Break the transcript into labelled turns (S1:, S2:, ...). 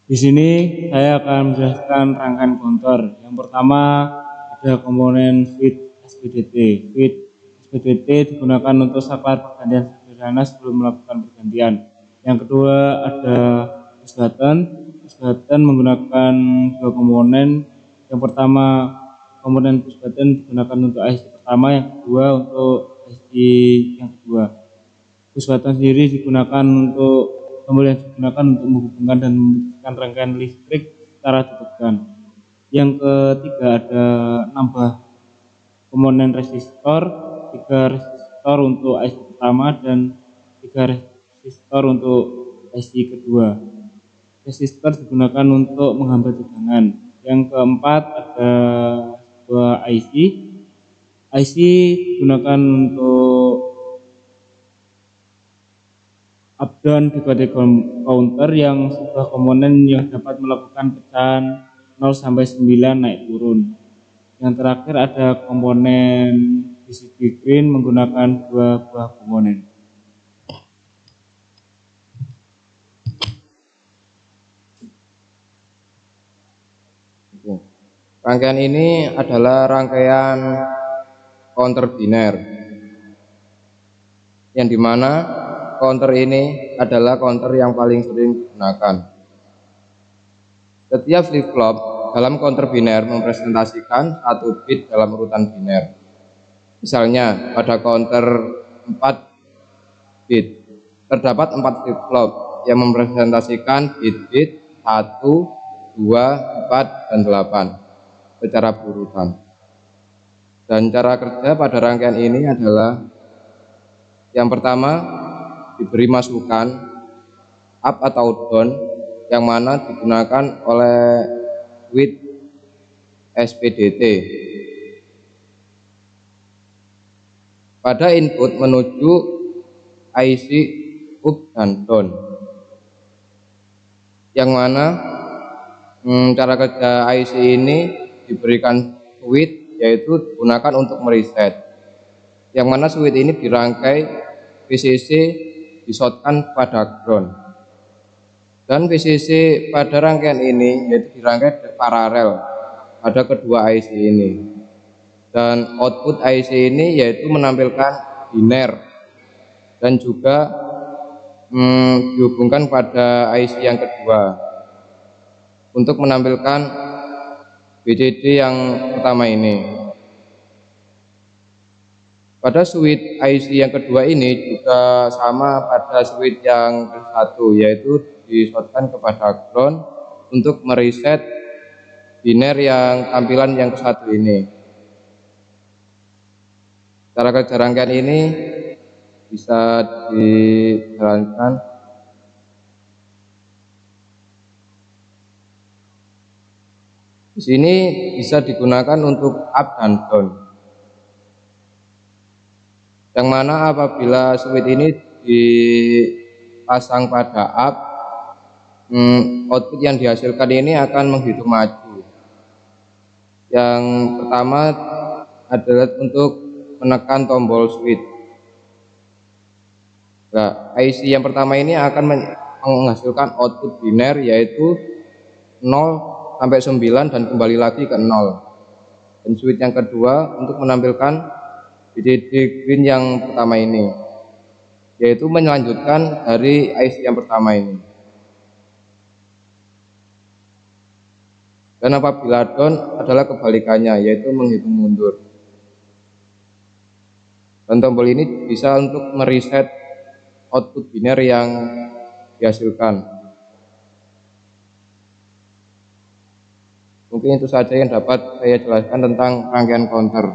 S1: Di sini saya akan menjelaskan rangkaian counter. Yang pertama ada komponen switch SPDT. Switch SPDT digunakan untuk saklar pergantian sederhana sebelum melakukan pergantian. Yang kedua ada push button. Push button menggunakan dua komponen. Yang pertama komponen push button digunakan untuk IC pertama, yang kedua untuk IC yang kedua. Push button sendiri digunakan untuk tombol yang digunakan untuk menghubungkan dan mematikan rangkaian listrik secara ditekan. Yang ketiga ada nambah komponen resistor, 3 resistor untuk IC pertama dan 3 resistor untuk IC kedua. Resistor digunakan untuk menghambat tegangan. Yang keempat ada sebuah IC. IC digunakan untuk up down decode counter yang sebuah komponen yang dapat melakukan pecahan 0 sampai 9 naik turun. Yang terakhir ada komponen BCD green menggunakan dua buah komponen.
S2: Rangkaian ini adalah rangkaian counter biner, yang dimana counter ini adalah counter yang paling sering digunakan. Setiap flip-flop dalam counter biner mempresentasikan satu bit dalam urutan biner. Misalnya pada counter 4 bit terdapat 4 flip-flop yang mempresentasikan bit-bit 1, 2, 4, dan 8 secara berurutan. Dan cara kerja pada rangkaian ini adalah yang pertama diberi masukan up atau down yang mana digunakan oleh switch SPDT pada input menuju IC up dan down, yang mana cara kerja IC ini diberikan switch, yaitu digunakan untuk mereset, yang mana switch ini dirangkai VCC disotkan pada ground, dan VCC pada rangkaian ini yaitu dirangkai paralel pada kedua IC ini, dan output IC ini yaitu menampilkan biner dan juga dihubungkan pada IC yang kedua untuk menampilkan BCD yang pertama ini. Pada switch IC yang kedua ini juga sama pada switch yang ke-1, yaitu disotkan kepada ground untuk mereset biner yang tampilan yang ke-1 ini. Cara kerja rangkaian ini bisa dijalankan. Di sini bisa digunakan untuk up dan down, yang mana apabila switch ini dipasang pada up, output yang dihasilkan ini akan menghitung maju. Yang pertama adalah untuk menekan tombol switch. Nah, IC yang pertama ini akan menghasilkan output biner yaitu 0 sampai 9 dan kembali lagi ke 0. Dan switch yang kedua untuk menampilkan BCD green yang pertama ini, yaitu melanjutkan dari IC yang pertama ini. Dan apabila down adalah kebalikannya, yaitu menghitung mundur. Dan tombol ini bisa untuk mereset output biner yang dihasilkan. Mungkin itu saja yang dapat saya jelaskan tentang rangkaian counter.